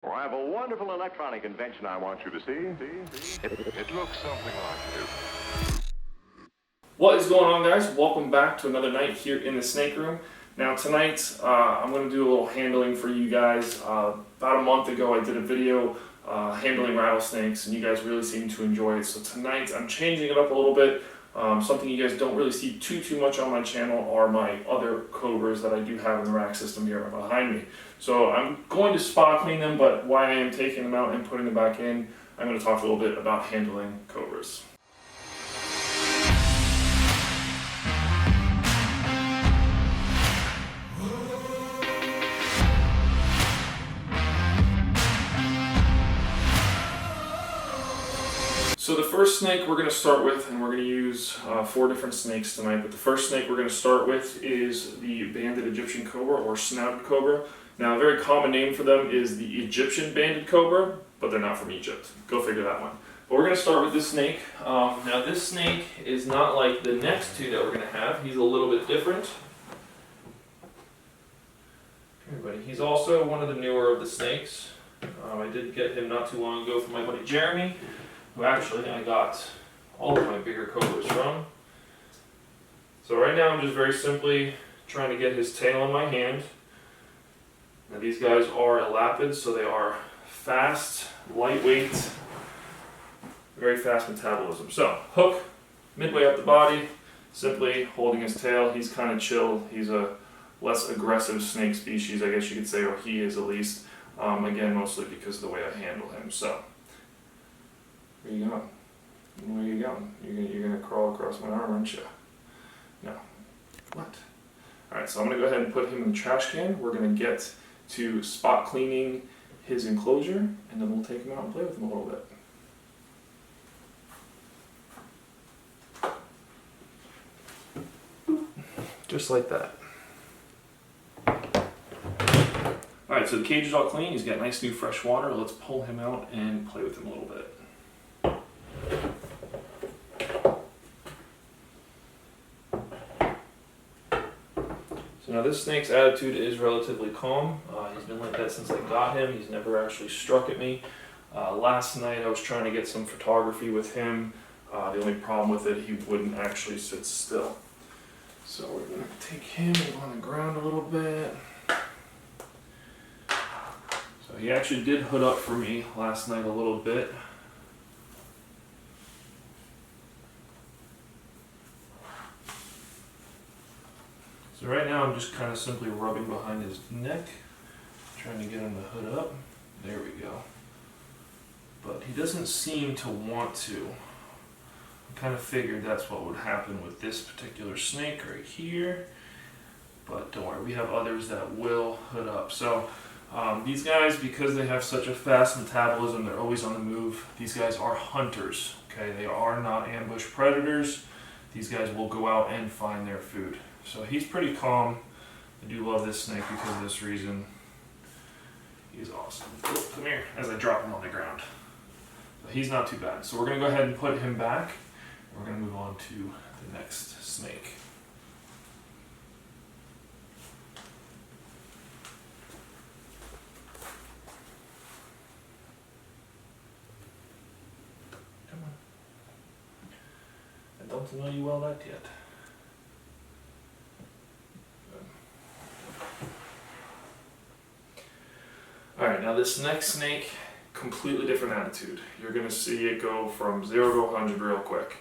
Well, I have a wonderful electronic invention I want you to see. It looks something like this. What is going on, guys? Welcome back to another night here in the snake room. Now tonight I'm going to do a little handling for you guys. About a month ago I did a video handling rattlesnakes and you guys really seemed to enjoy it. So tonight I'm changing it up a little bit. Something you guys don't really see too much on my channel are my other cobras that I do have in the rack system here behind me. So I'm going to spot clean them, but while I am taking them out and putting them back in, I'm going to talk a little bit about handling cobras. So the first snake we're going to start with, and we're going to use 4 different snakes tonight, but the first snake we're going to start with is the banded Egyptian cobra or snouted cobra. Now a very common name for them is the Egyptian banded cobra, but they're not from Egypt. Go figure that one. But we're going to start with this snake. Now this snake is not like the next two that we're going to have. He's a little bit different. Everybody, he's also one of the newer of the snakes. I did get him not too long ago from my buddy Jeremy, who actually I got all of my bigger cobras from. So right now I'm just very simply trying to get his tail in my hand. Now these guys are elapids, so they are fast, lightweight, very fast metabolism. So hook midway up the body, simply holding his tail. He's kind of chill. He's a less aggressive snake species, I guess you could say, or he is at least. Again, mostly because of the way I handle him. So. Where you going? Where are you going? You're gonna crawl across my arm, aren't you? No. What? Alright, so I'm gonna go ahead and put him in the trash can. We're gonna get to spot cleaning his enclosure, and then we'll take him out and play with him a little bit. Just like that. Alright, so the cage is all clean. He's got nice new fresh water. Let's pull him out and play with him a little bit. So now this snake's attitude is relatively calm. He's been like that since I got him. He's never actually struck at me. Last night I was trying to get some photography with him. The only problem with it, he wouldn't actually sit still. So we're going to take him on the ground a little bit. So he actually did hood up for me last night a little bit. So right now I'm just kind of simply rubbing behind his neck, trying to get him to hood up. There we go. But he doesn't seem to want to. I kind of figured that's what would happen with this particular snake right here. But don't worry, we have others that will hood up. So these guys, because they have such a fast metabolism, they're always on the move. These guys are hunters, okay? They are not ambush predators. These guys will go out and find their food. So he's pretty calm. I do love this snake because of this reason. He's awesome. Oh, come here, as I drop him on the ground. But he's not too bad. So we're going to go ahead and put him back. We're going to move on to the next snake. Come on. I don't know you well that yet. Alright, now this next snake, completely different attitude. You're going to see it go from 0 to 100 real quick.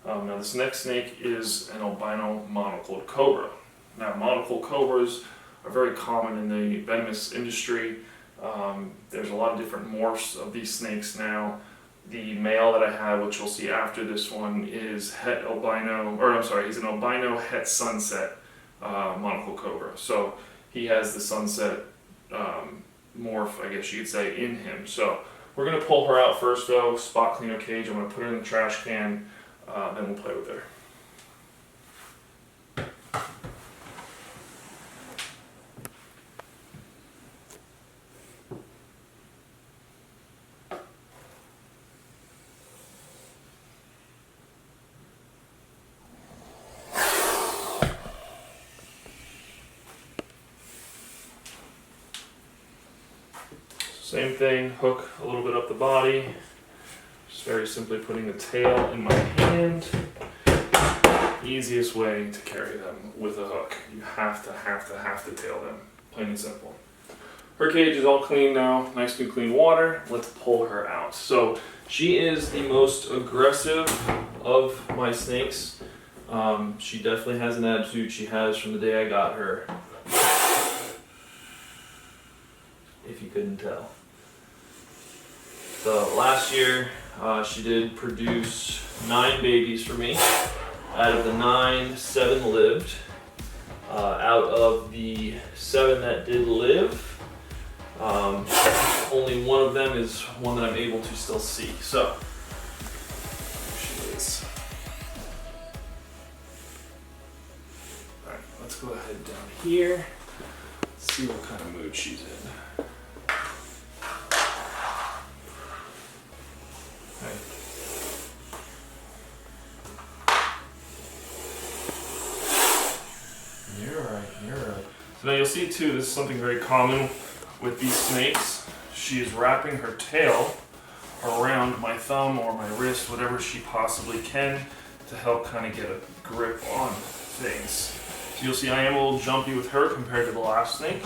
Now this next snake is an albino monocled cobra. Now monocled cobras are very common in the venomous industry. There's a lot of different morphs of these snakes now. The male that I have, which you'll see after this one, is he's an albino het sunset monocled cobra. So he has the sunset morph, I guess you could say, in him. So we're going to pull her out first though, spot clean her cage. I'm going to put her in the trash can, then we'll play with her. Same thing, hook a little bit up the body. Just very simply putting the tail in my hand. Easiest way to carry them with a hook. You have to tail them, plain and simple. Her cage is all clean now, nice and clean water. Let's pull her out. So she is the most aggressive of my snakes. She definitely has an attitude. She has from the day I got her. If you couldn't tell. So last year, she did produce 9 babies for me. Out of the 9, 7 lived. Out of the 7 that did live, only one of them is one that I'm able to still see. So, here she is. Alright, let's go ahead down here. See what kind of mood she's in. Okay. You're right. So now you'll see too, this is something very common with these snakes. She is wrapping her tail around my thumb or my wrist, whatever she possibly can, to help kind of get a grip on things. So you'll see I am a little jumpy with her compared to the last snake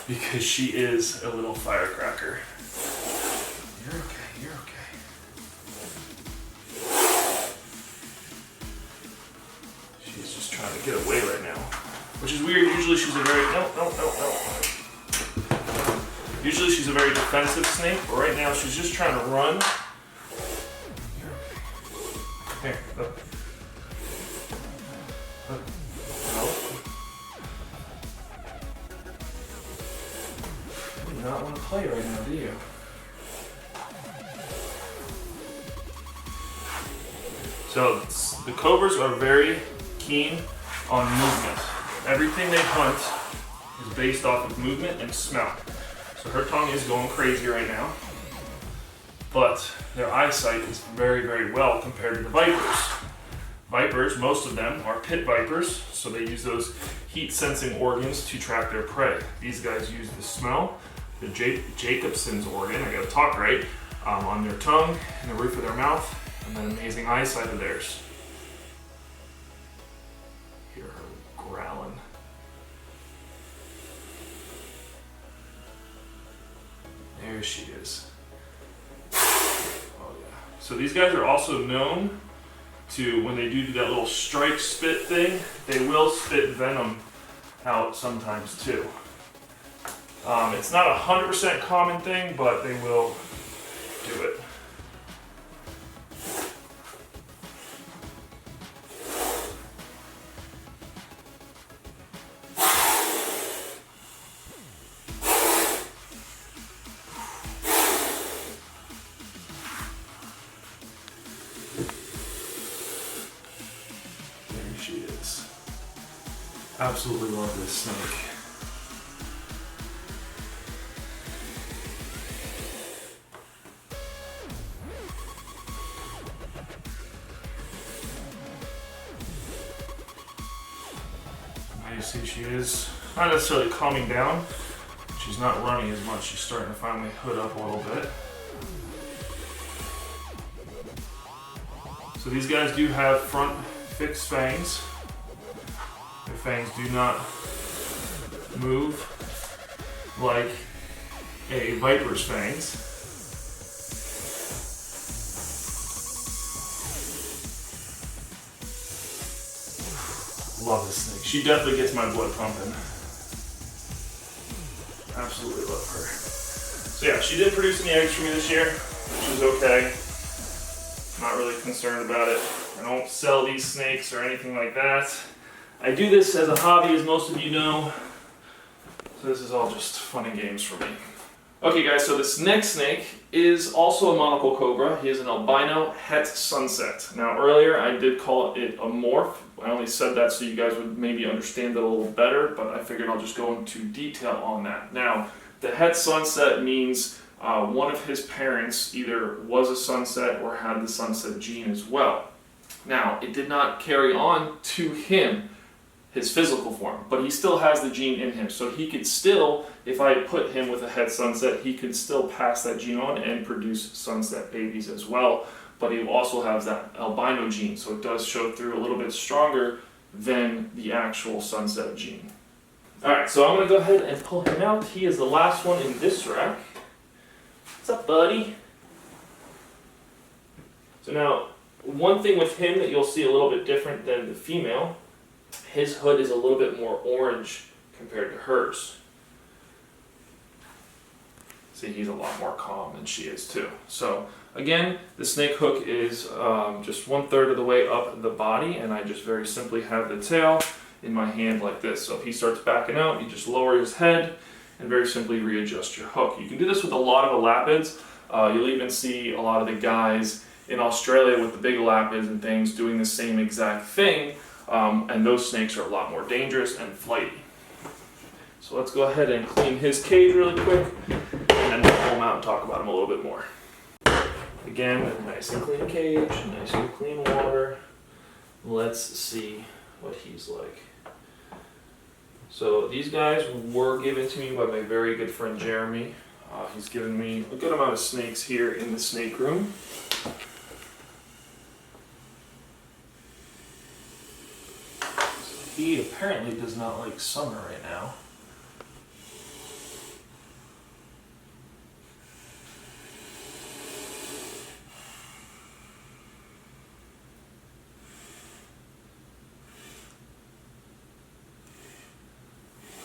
because she is a little firecracker. You're okay. She's just trying to get away right now, which is weird. Usually she's a very, no. Usually she's a very defensive snake, but right now she's just trying to run. Here, look. No. You do not want to play right now, do you? So the cobras are very keen on movement. Everything they hunt is based off of movement and smell. So her tongue is going crazy right now, but their eyesight is very, very well compared to the vipers. Vipers, most of them are pit vipers, so they use those heat sensing organs to track their prey. These guys use the smell, the Jacobson's organ, I gotta talk right, on their tongue and the roof of their mouth, and that amazing eyesight of theirs. Hear her growling. There she is. Oh yeah. So these guys are also known to, when they do that little strike spit thing, they will spit venom out sometimes too. It's not a 100% common thing, but they will do it. She is. Absolutely love this snake. Now you see she is not necessarily calming down. She's not running as much. She's starting to finally hood up a little bit. So these guys do have front fixed fangs. Their fangs do not move like a viper's fangs. Love this snake. She definitely gets my blood pumping. Absolutely love her. So yeah, she did produce any eggs for me this year, which is okay. Not really concerned about it. I don't sell these snakes or anything like that. I do this as a hobby, as most of you know. So this is all just fun and games for me. Okay guys, so this next snake is also a monocle cobra. He is an albino het sunset. Now earlier I did call it a morph. I only said that so you guys would maybe understand it a little better, but I figured I'll just go into detail on that. Now, the het sunset means one of his parents either was a sunset or had the sunset gene as well. Now, it did not carry on to him. his physical form, but he still has the gene in him. So he could still, if I put him with a het sunset, he could still pass that gene on and produce sunset babies as well. But he also has that albino gene, so it does show through a little bit stronger than the actual sunset gene. Alright, so I'm going to go ahead and pull him out. He is the last one in this rack. What's up, buddy? So now, one thing with him that you'll see a little bit different than the female, his hood is a little bit more orange compared to hers. See, he's a lot more calm than she is too. So again, the snake hook is just 1/3 of the way up the body, and I just very simply have the tail in my hand like this. So if he starts backing out, you just lower his head and very simply readjust your hook. You can do this with a lot of elapids. You'll even see a lot of the guys in Australia with the big elapids and things doing the same exact thing, and those snakes are a lot more dangerous and flighty. So let's go ahead and clean his cage really quick, and then we'll pull him out and talk about him a little bit more. Again, a nice and clean cage, nice and clean water. Let's see what he's like. So these guys were given to me by my very good friend Jeremy. He's given me a good amount of snakes here in the snake room. So he apparently does not like summer right now.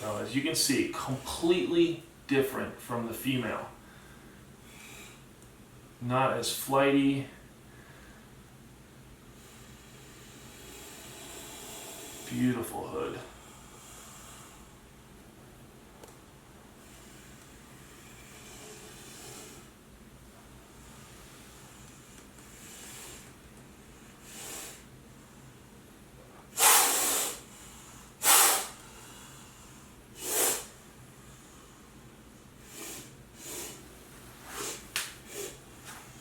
Now, as you can see, completely different from the female. Not as flighty. Beautiful hood.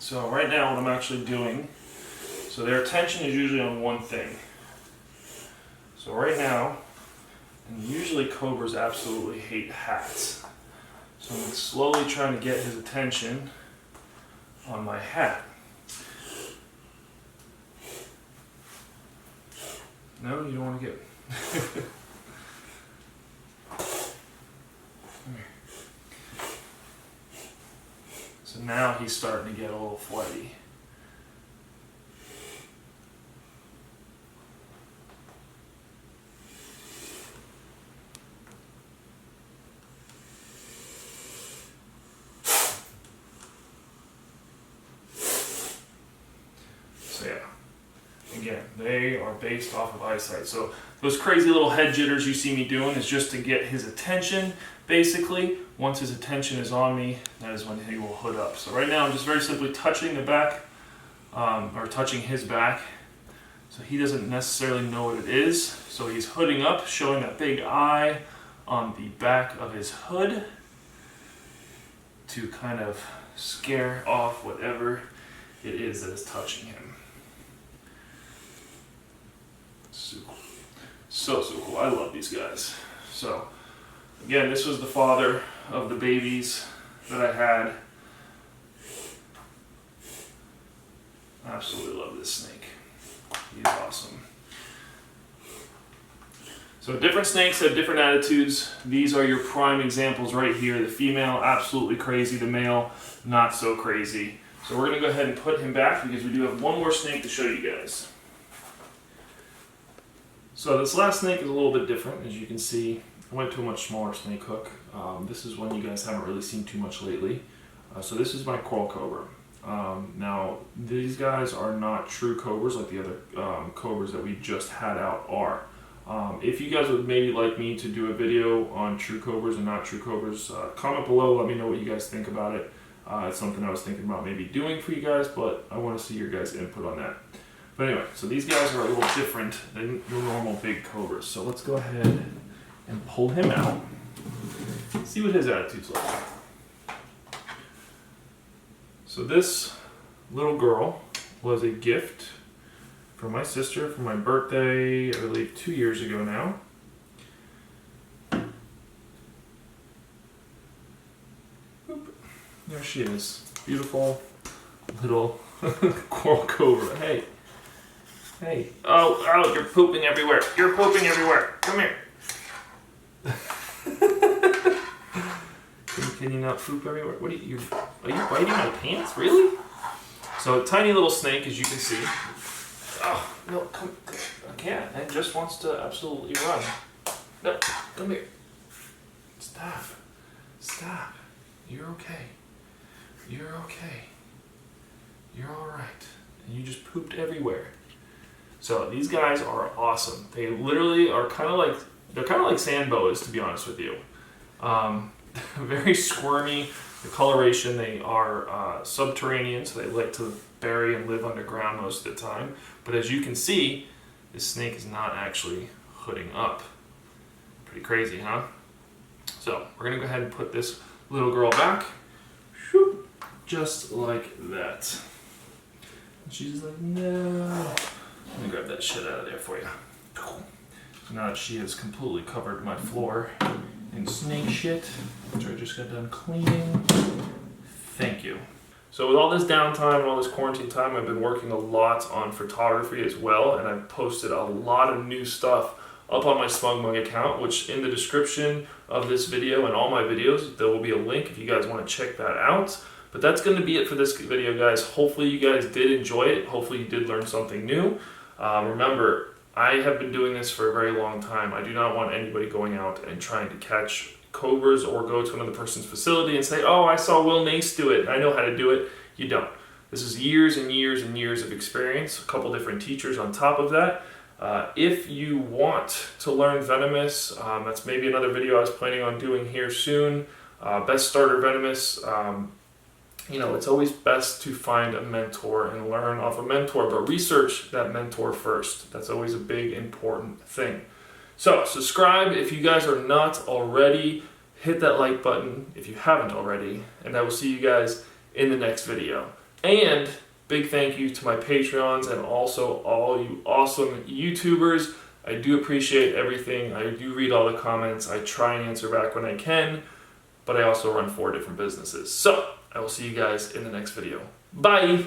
So right now what I'm actually doing, so their attention is usually on one thing. So right now, and usually cobras absolutely hate hats. So I'm slowly trying to get his attention on my hat. No, you don't want to get... Come here. So now he's starting to get a little flighty. So yeah, again, they are based off of eyesight. So those crazy little head jitters you see me doing is just to get his attention, basically. Once his attention is on me, that is when he will hood up. So right now I'm just very simply touching the back, or touching his back. So he doesn't necessarily know what it is. So he's hooding up, showing that big eye on the back of his hood to kind of scare off whatever it is that is touching him. So cool. I love these guys. So again, this was the father of the babies that I had. Absolutely love this snake. He's awesome. So different snakes have different attitudes. These are your prime examples right here. The female, absolutely crazy. The male, not so crazy. So we're going to go ahead and put him back because we do have one more snake to show you guys. So this last snake is a little bit different. As you can see, I went to a much smaller snake hook. This is one you guys haven't really seen too much lately. So this is my coral cobra. Now, these guys are not true cobras like the other cobras that we just had out are. If you guys would maybe like me to do a video on true cobras and not true cobras, comment below, let me know what you guys think about it. It's something I was thinking about maybe doing for you guys, but I want to see your guys' input on that. But anyway, so these guys are a little different than your normal big cobras. So let's go ahead and pull him out. See what his attitude's like. So this little girl was a gift from my sister for my birthday, I believe 2 years ago now. she is. Beautiful little coral cobra. Hey. Hey. Oh, you're pooping everywhere. You're pooping everywhere. Come here. Can you not poop everywhere? What are you biting my pants? Really? So a tiny little snake, as you can see. Oh, no, come. Again, it just wants to absolutely run. No, come here. Stop. Stop. You're okay. You're okay. You're alright. And you just pooped everywhere. So these guys are awesome. They literally are they're kind of like sand boas, to be honest with you. Very squirmy. The coloration, they are subterranean, so they like to bury and live underground most of the time. But as you can see, this snake is not actually hooding up. Pretty crazy, huh? So we're gonna go ahead and put this little girl back. Shoop, just like that. And she's like, no. Let me grab that shit out of there for you. So now that she has completely covered my floor in snake shit, which I just got done cleaning. Thank you. So with all this downtime and all this quarantine time, I've been working a lot on photography as well, and I've posted a lot of new stuff up on my Smug Mug account, which in the description of this video and all my videos, there will be a link if you guys want to check that out. But that's going to be it for this video, guys. Hopefully you guys did enjoy it. Hopefully you did learn something new. Remember, I have been doing this for a very long time. I do not want anybody going out and trying to catch cobras or go to another person's facility and say, oh, I saw Will Nace do it and I know how to do it. You don't. This is years and years and years of experience, a couple different teachers on top of that. If you want to learn venomous, that's maybe another video I was planning on doing here soon. Best starter venomous. You know, it's always best to find a mentor and learn off a mentor, but research that mentor first. That's always a big, important thing. So, subscribe if you guys are not already. Hit that like button if you haven't already, and I will see you guys in the next video. And big thank you to my Patreons and also all you awesome YouTubers. I do appreciate everything. I do read all the comments. I try and answer back when I can, but I also run 4 different businesses. So, I will see you guys in the next video. Bye!